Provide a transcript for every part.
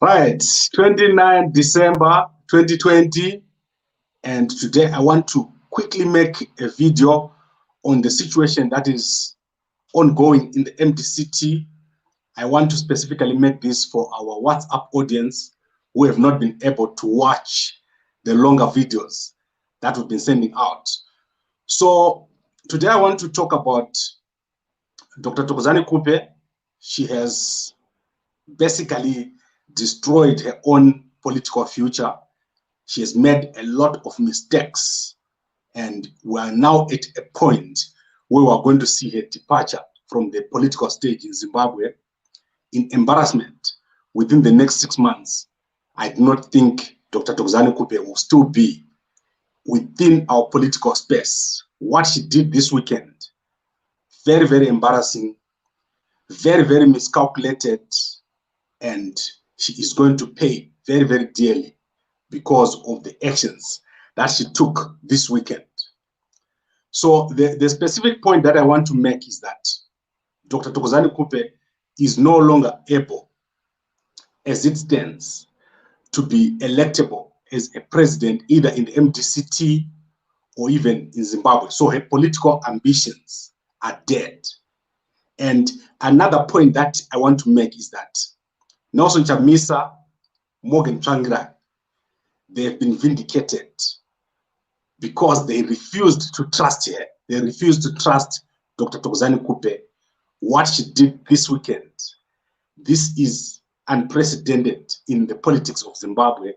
Right, 29 December 2020, and today I want to quickly make a video on the situation that is ongoing in the MDCT. I want to specifically make this for our WhatsApp audience who have not been able to watch the longer videos that we've been sending out. So today I want to talk about Dr. Thokozani Khupe. She has basically destroyed her own political future. She has made a lot of mistakes, and we are now at a point where we are going to see her departure from the political stage in Zimbabwe in embarrassment within the next 6 months. I do not think Dr. Thokozani Khupe will still be within our political space. What she did this weekend, very, very embarrassing, very, very miscalculated, and she is going to pay very, very dearly because of the actions that she took this weekend. So the specific point that I want to make is that Dr. Thokozani Khupe is no longer able, as it stands, to be electable as a president either in the MDCT or even in Zimbabwe. So her political ambitions are dead. And another point that I want to make is that Nelson Chamisa, Morgan Tsvangirai, they have been vindicated because they refused to trust her. They refused to trust Dr. Thokozani Khupe. What she did this weekend, this is unprecedented in the politics of Zimbabwe.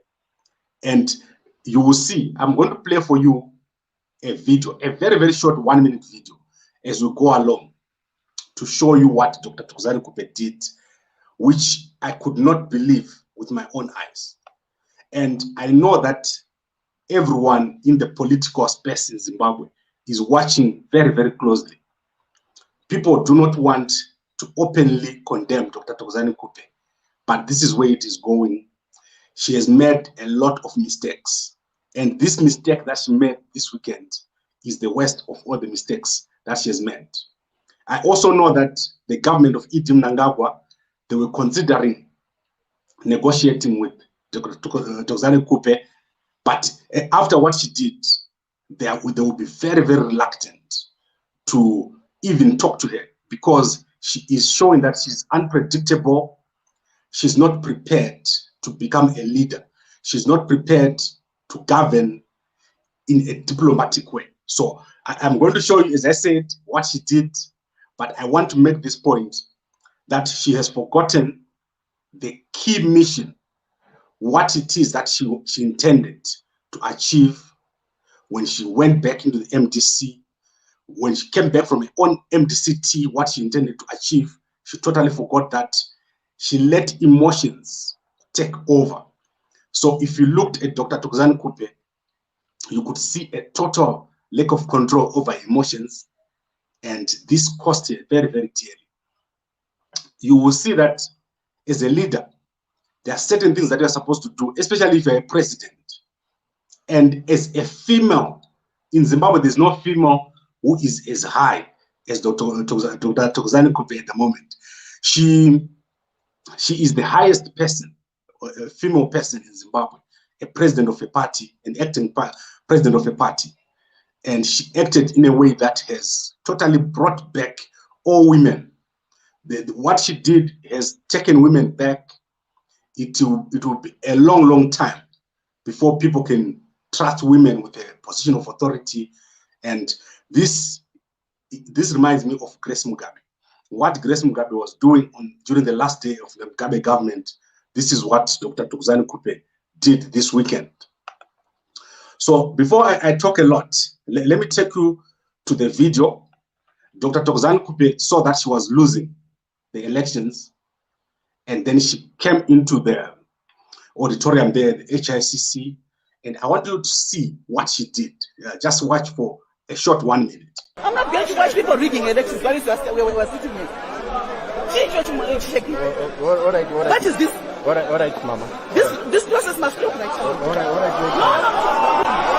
And you will see, I'm going to play for you a video, a very, very short 1-minute video as we go along to show you what Dr. Thokozani Khupe did, which I could not believe with my own eyes. And I know that everyone in the political space in Zimbabwe is watching very, very closely. People do not want to openly condemn Dr. Thokozani Khupe, but this is where it is going. She has made a lot of mistakes. And this mistake that she made this weekend is the worst of all the mistakes that she has made. I also know that the government of Idi Mnangagwa, they were considering negotiating with Dr. Thokozani Khupe, but after what she did, they will be very, very reluctant to even talk to her because she is showing that she's unpredictable. She's not prepared to become a leader. She's not prepared to govern in a diplomatic way. So I'm going to show you, as I said, what she did, but I want to make this point that she has forgotten the key mission, what it is that she intended to achieve when she went back into the MDC. When she came back from her own MDCT, what she intended to achieve, she totally forgot that. She let emotions take over. So if you looked at Dr. Thokozani Khupe, you could see a total lack of control over emotions, and this cost her very, very dearly. You will see that as a leader, there are certain things that you're supposed to do, especially if you're a president. And as a female, in Zimbabwe, there's no female who is as high as Dr. Thokozani Khupe at the moment. She is the highest person, a female person in Zimbabwe, a president of a party, an acting president of a party. And she acted in a way that has totally brought back all women. What she did has taken women back. It will be a long, long time before people can trust women with a position of authority. And this reminds me of Grace Mugabe. What Grace Mugabe was doing during the last day of the Mugabe government, this is what Dr. Thokozani Khupe did this weekend. So before I talk a lot, let me take you to the video. Dr. Thokozani Khupe saw that she was losing the elections, and then she came into the auditorium there, the HICC, and I want you to see what she did. Just watch for a short 1 minute. I'm not going to watch people rigging elections while we're sitting here. Change what you're checking. All right. What is this? All right, Mama. This process must look like something. All right.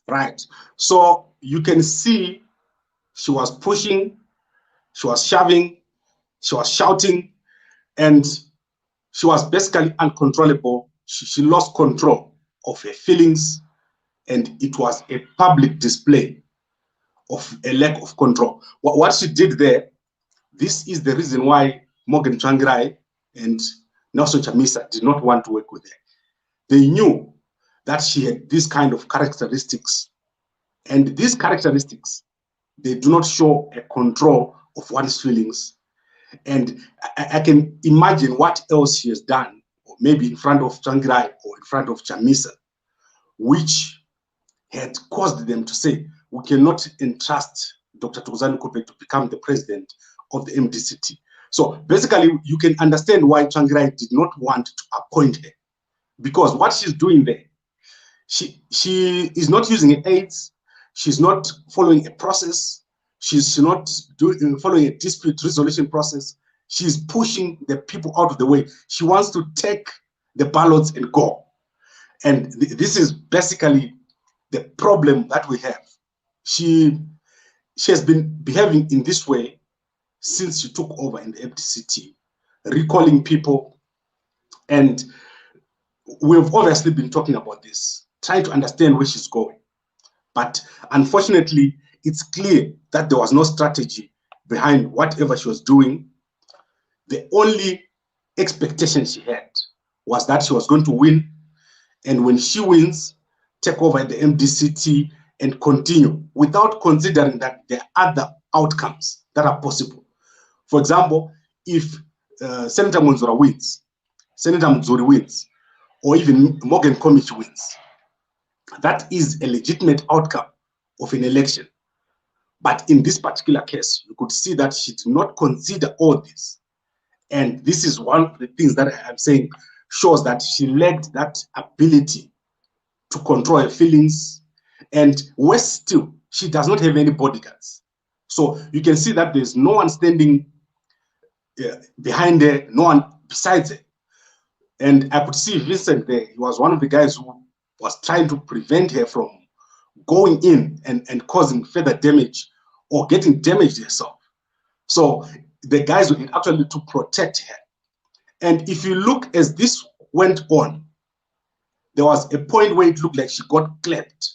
Right. So you can see she was pushing, she was shoving, she was shouting, and she was basically uncontrollable. She lost control of her feelings, and it was a public display of a lack of control. What she did there, this is the reason why Morgan Tsvangirai and Nelson Chamisa did not want to work with her. They knew that she had these kind of characteristics, and these characteristics, they do not show a control of one's feelings. And I can imagine what else she has done, or maybe in front of Tsvangirai or in front of Chamisa, which had caused them to say, we cannot entrust Dr. Thokozani Khupe to become the president of the MDCT. So basically, you can understand why Tsvangirai did not want to appoint her, because what she's doing there, she is not using aids, she's not following a process, she's not following a dispute resolution process. She's pushing the people out of the way. She wants to take the ballots and go. And this is basically the problem that we have. She has been behaving in this way since she took over in the MDCT, recalling people. And we've obviously been talking about this, trying to understand where she's going. But unfortunately, it's clear that there was no strategy behind whatever she was doing. The only expectation she had was that she was going to win. And when she wins, take over the MDCT and continue without considering that there are other outcomes that are possible. For example, if Senator Monzora wins, Senator Mzuri wins, or even Morgan Komich wins, that is a legitimate outcome of an election. But in this particular case, you could see that she did not consider all this. And this is one of the things that I'm saying shows that she lacked that ability to control her feelings. And worse still, she does not have any bodyguards. So you can see that there's no one standing behind her, no one besides her. And I could see Vincent there. He was one of the guys who was trying to prevent her from going in and causing further damage or getting damaged herself. So the guys were actually to protect her. And if you look as this went on, there was a point where it looked like she got clapped.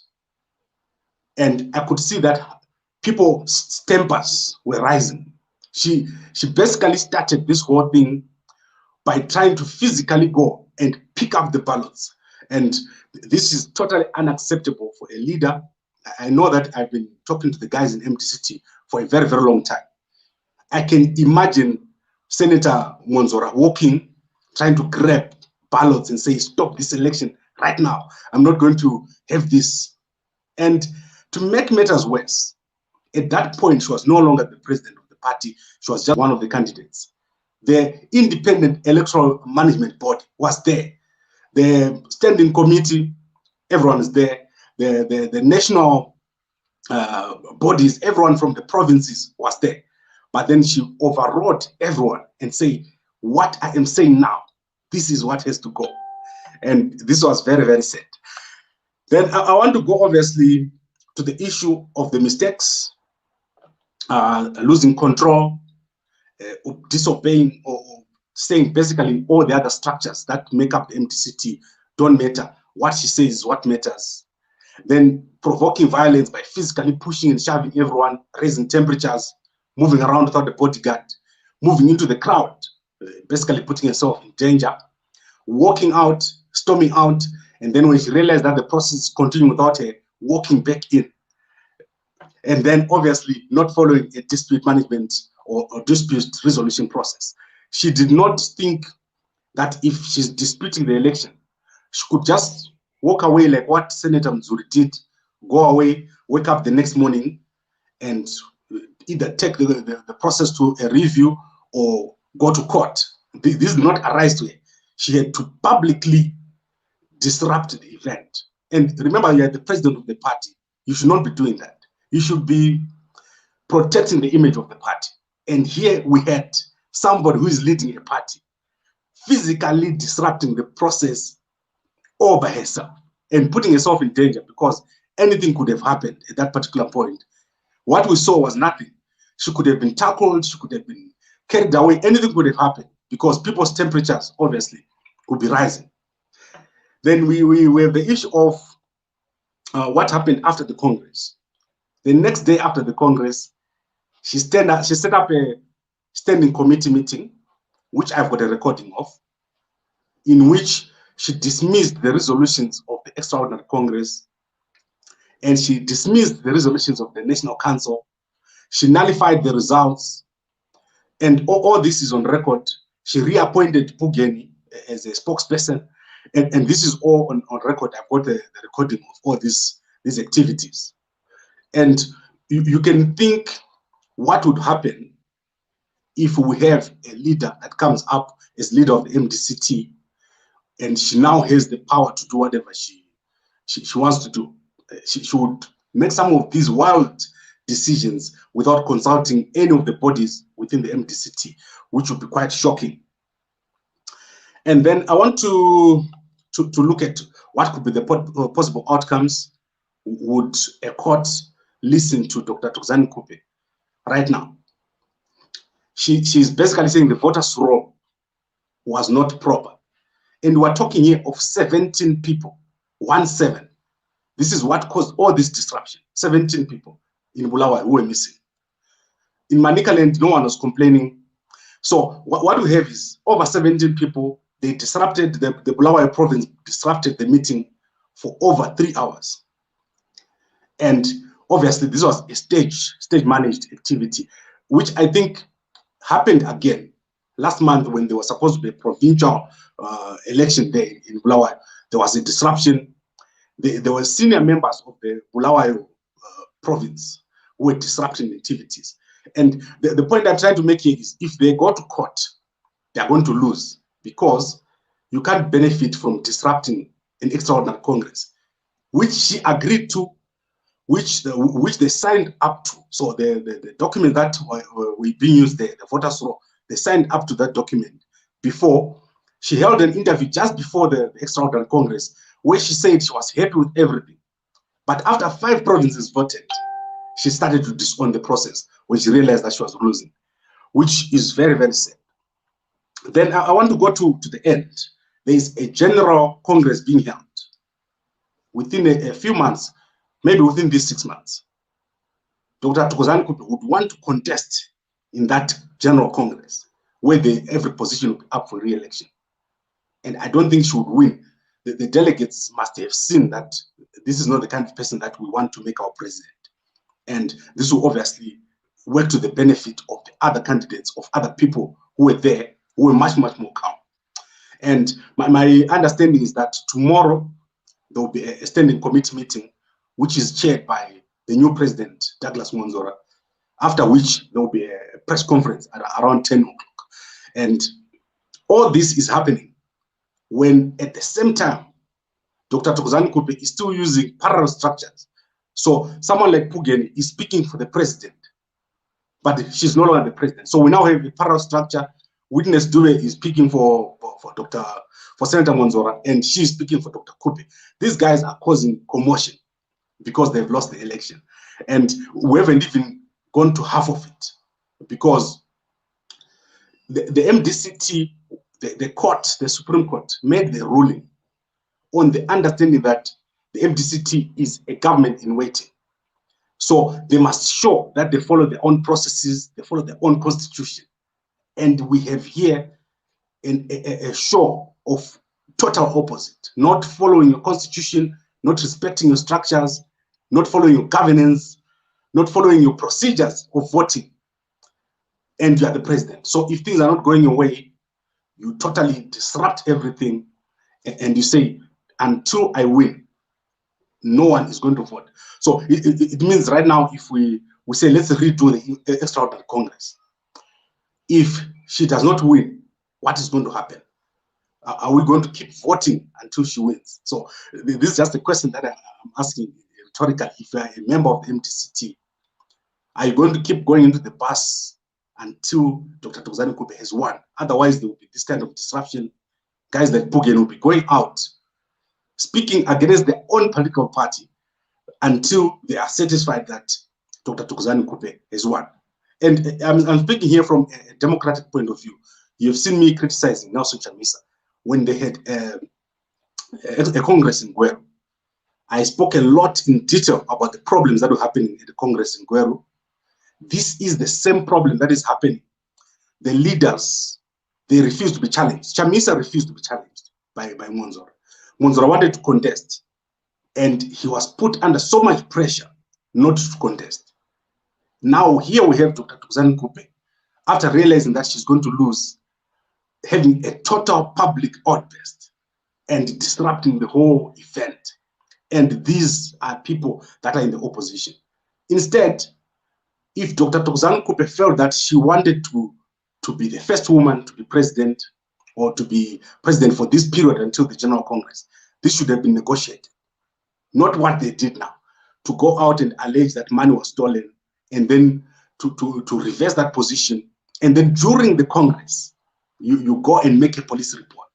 And I could see that people's tempers were rising. She basically started this whole thing by trying to physically go and pick up the ballots. And this is totally unacceptable for a leader. I know that I've been talking to the guys in MDCT for a very, very long time. I can imagine Senator Monzora walking, trying to grab ballots and say, stop this election right now. I'm not going to have this. And to make matters worse, at that point, she was no longer the president of the party. She was just one of the candidates. The Independent Electoral Management Board was there. The standing committee, everyone is there. The national bodies, everyone from the provinces was there. But then she overrode everyone and say, what I am saying now, this is what has to go. And this was very, very sad. Then I want to go obviously to the issue of the mistakes, losing control, disobeying, or saying basically all the other structures that make up the MDCT don't matter. What she says is what matters. Then provoking violence by physically pushing and shoving everyone, raising temperatures, moving around without a bodyguard, moving into the crowd, basically putting herself in danger, walking out, storming out, and then when she realized that the process is continuing without her, walking back in. And then obviously not following a dispute management or dispute resolution process. She did not think that if she's disputing the election, she could just walk away like what Senator Mzuri did, go away, wake up the next morning, and either take the process to a review or go to court. This did not arise to her. She had to publicly disrupt the event. And remember, you are the president of the party. You should not be doing that. You should be protecting the image of the party. And here we had somebody who is leading a party physically disrupting the process all by herself and putting herself in danger, because anything could have happened at that particular point. What we saw was nothing. She could have been tackled, she could have been carried away, anything could have happened because people's temperatures obviously would be rising. Then we have the issue of what happened after the Congress. The next day after the Congress, she set up a standing committee meeting, which I've got a recording of, in which she dismissed the resolutions of the Extraordinary Congress, and she dismissed the resolutions of the National Council. She nullified the results, and all this is on record. She reappointed Pugeni as a spokesperson, and this is all on record. I've got the recording of all these activities. And you can think what would happen if we have a leader that comes up as leader of the MDCT, and she now has the power to do whatever she wants to do. She would make some of these wild decisions without consulting any of the bodies within the MDCT, which would be quite shocking. And then I want to look at what could be the possible outcomes. Would a court listen to Dr. Thokozani Khupe right now? She's basically saying the voters' roll was not proper. And we're talking here of 17 people, 17. This is what caused all this disruption. 17 people in Bulawayo who were missing. In Manicaland, no one was complaining. So what we have is over 17 people. They disrupted, the Bulawayo province disrupted the meeting for over 3 hours. And obviously this was a stage managed activity, which I think happened again last month when there was supposed to be a provincial election day in Bulawayo. There was a disruption. There were senior members of the Bulawayo province who were disrupting activities. And the point I'm trying to make here is if they go to court, they are going to lose, because you can't benefit from disrupting an extraordinary Congress, which she agreed to, which they signed up to. So the document that we being used there, the voters' roll, they signed up to that document before. She held an interview just before the extraordinary Congress where she said she was happy with everything. But after 5 provinces voted, she started to disown the process when she realized that she was losing, which is very, very sad. Then I want to go to the end. There is a general Congress being held within a few months, maybe within these 6 months. Dr. Thokozani Khupe would want to contest in that general Congress where every position would be up for re-election. And I don't think she would win. The delegates must have seen that this is not the kind of person that we want to make our president. And this will obviously work to the benefit of the other candidates, of other people who were there, who were much, much more calm. And my understanding is that tomorrow there will be a standing committee meeting, which is chaired by the new president, Douglas Monzora, after which there will be a press conference at around 10 o'clock. And all this is happening when at the same time, Dr. Thokozani Khupe is still using parallel structures. So someone like Pugeni is speaking for the president, but she's no longer the president. So we now have a parallel structure. Witness Dube is speaking for Senator Monzora, and she's speaking for Dr. Khupe. These guys are causing commotion because they've lost the election. And we haven't even gone to half of it, because the MDCT, the court, the Supreme Court, made the ruling on the understanding that the MDCT is a government in waiting. So they must show that they follow their own processes, they follow their own constitution. And we have here a show of total opposite, not following your constitution, not respecting your structures, not following your governance, not following your procedures of voting, and you are the president. So if things are not going your way, you totally disrupt everything, and you say, until I win, no one is going to vote. So it means right now, if we say, let's redo the extraordinary Congress, if she does not win, what is going to happen? Are we going to keep voting until she wins? So this is just a question that I'm asking rhetorically. If you are a member of the MDCT, are you going to keep going into the bus until Dr. Thokozani Khupe has won? Otherwise, there will be this kind of disruption. Guys like Pugeni will be going out, speaking against their own political party, until they are satisfied that Dr. Thokozani Khupe has won. And I'm speaking here from a democratic point of view. You've seen me criticizing Nelson Chamisa when they had a Congress in Gweru. I spoke a lot in detail about the problems that were happening at the Congress in Gweru. This is the same problem that is happening. The leaders, they refused to be challenged. Chamisa refused to be challenged by Monzora. Monzora wanted to contest, and he was put under so much pressure not to contest. Now here we have Dr. Thokozani Khupe, after realizing that she's going to lose, having a total public outburst and disrupting the whole event. And these are people that are in the opposition. Instead, if Dr. Thokozani Khupe felt that she wanted to be the first woman to be president, or to be president for this period until the General Congress, this should have been negotiated. Not what they did now, to go out and allege that money was stolen, and then to reverse that position. And then during the Congress, you go and make a police report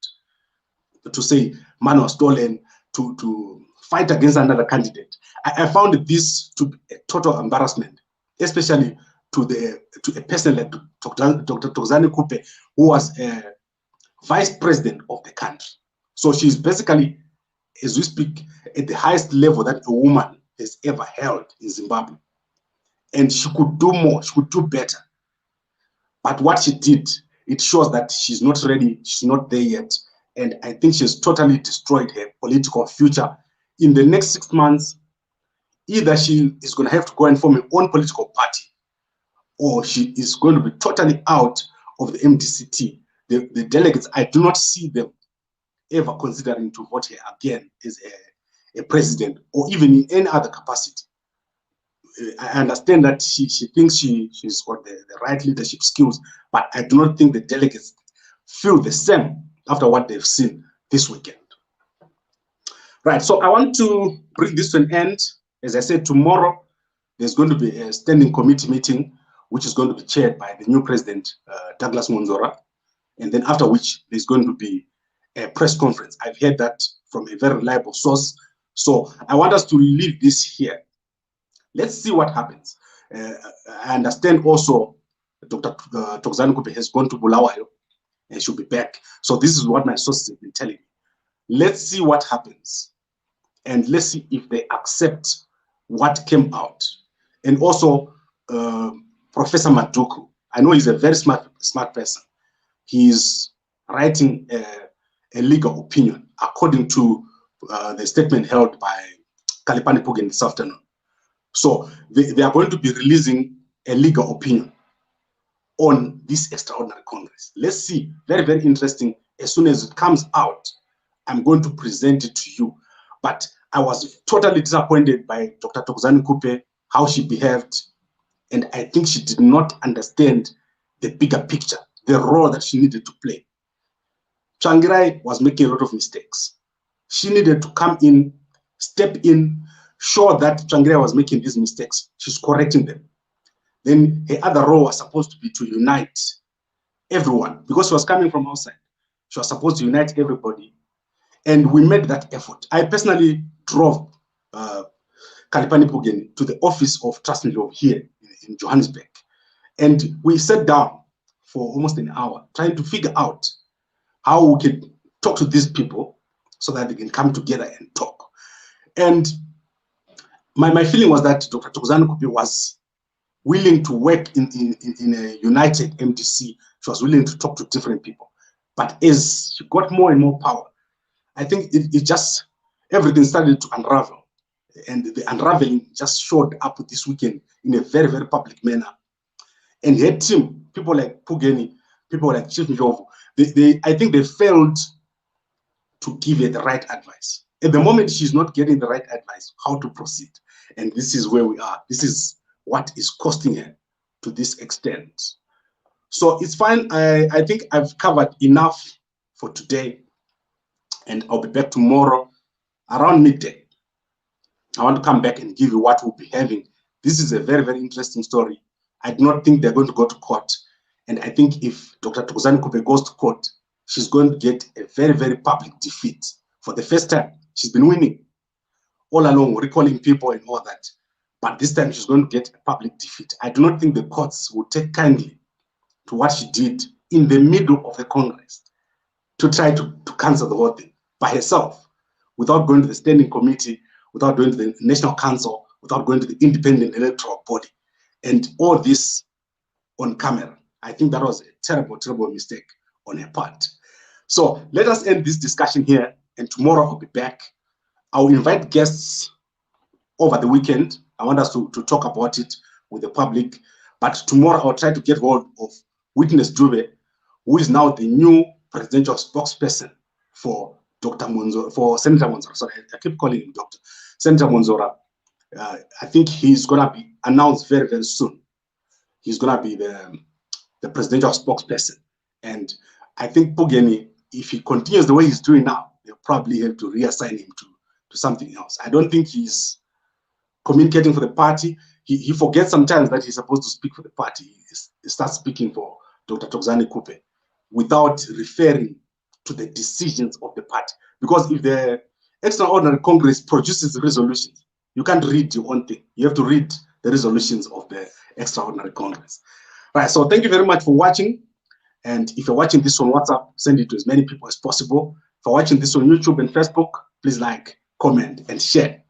to say money was stolen, to fight against another candidate. I found this to be a total embarrassment, especially to a person like Dr. Thokozani Khupe, who was a vice president of the country. So she's basically, as we speak, at the highest level that a woman has ever held in Zimbabwe. And she could do more, she could do better. But what she did, it shows that she's not ready, she's not there yet. And I think she's totally destroyed her political future. In the next 6 months, either she is going to have to go and form her own political party, or she is going to be totally out of the MDCT. The delegates, I do not see them ever considering to vote her again as a president, or even in any other capacity. I understand that she thinks she's got the right leadership skills, but I do not think the delegates feel the same after what they've seen this weekend. Right, so I want to bring this to an end. As I said, tomorrow there's going to be a standing committee meeting, which is going to be chaired by the new president, Douglas Monzora, and then after which there's going to be a press conference. I've heard that from a very reliable source. So I want us to leave this here. Let's see what happens. I understand also Dr. Thokozani Khupe has gone to Bulawayo and she'll be back. So this is what my sources have been telling me. Let's see what happens. And let's see if they accept what came out. And also, Professor Maduku, I know he's a very smart person. He's writing a legal opinion according to the statement held by Kalipani Pugen this afternoon. So they are going to be releasing a legal opinion on this extraordinary Congress. Let's see, very, very interesting. As soon as it comes out, I'm going to present it to you. But I was totally disappointed by Dr. Thokozani Khupe, how she behaved. And I think she did not understand the bigger picture, the role that she needed to play. Tsvangirai was making a lot of mistakes. She needed to come in, step in, show that Tsvangirai was making these mistakes. She's correcting them. Then her other role was supposed to be to unite everyone, because she was coming from outside. She was supposed to unite everybody. And we made that effort. I personally drove Kalipani Pugen to the office of Transnet here in Johannesburg. And we sat down for almost an hour trying to figure out how we could talk to these people so that they can come together and talk. And my feeling was that Dr. Thokozani Khupe was willing to work in a united MDC. She was willing to talk to different people. But as she got more and more power, I think it just, everything started to unravel. And the unraveling just showed up this weekend in a very, very public manner. And her team, people like Pugeni, people like Chief Njovu, I think they failed to give her the right advice. At the moment, she's not getting the right advice, how to proceed. And this is where we are. This is what is costing her to this extent. So it's fine. I think I've covered enough for today. And I'll be back tomorrow around midday. I want to come back and give you what we'll be having. This is a very, very interesting story. I do not think they're going to go to court. And I think if Dr. Thokozani Khupe goes to court, she's going to get a very, very public defeat. For the first time, she's been winning. all along recalling people and all that. But this time she's going to get a public defeat. I do not think the courts will take kindly to what she did in the middle of the Congress to try to cancel the whole thing by herself, without going to the standing committee, without going to the National Council, without going to the independent electoral body, and all this on camera. I think that was a terrible, terrible mistake on her part. So let us end this discussion here, and tomorrow I'll be back. I'll invite guests over the weekend. I want us to talk about it with the public, but tomorrow I'll try to get hold of Witness Dube, who is now the new presidential spokesperson for Dr. Monzora, for Senator Monzora. Sorry, I keep calling him Dr. Senator Monzora. I think he's going to be announced very, very soon. He's going to be the presidential spokesperson. And I think Pugeni, if he continues the way he's doing now, they'll probably have to reassign him to something else. I don't think he's communicating for the party. He forgets sometimes that he's supposed to speak for the party. He starts speaking for Dr. Thokozani Khupe without referring to the decisions of the party. Because if the Extraordinary Congress produces resolutions, you can't read your own thing. You have to read the resolutions of the Extraordinary Congress. Right, so thank you very much for watching. And if you're watching this on WhatsApp, send it to as many people as possible. If you're watching this on YouTube and Facebook, please like, comment, and share.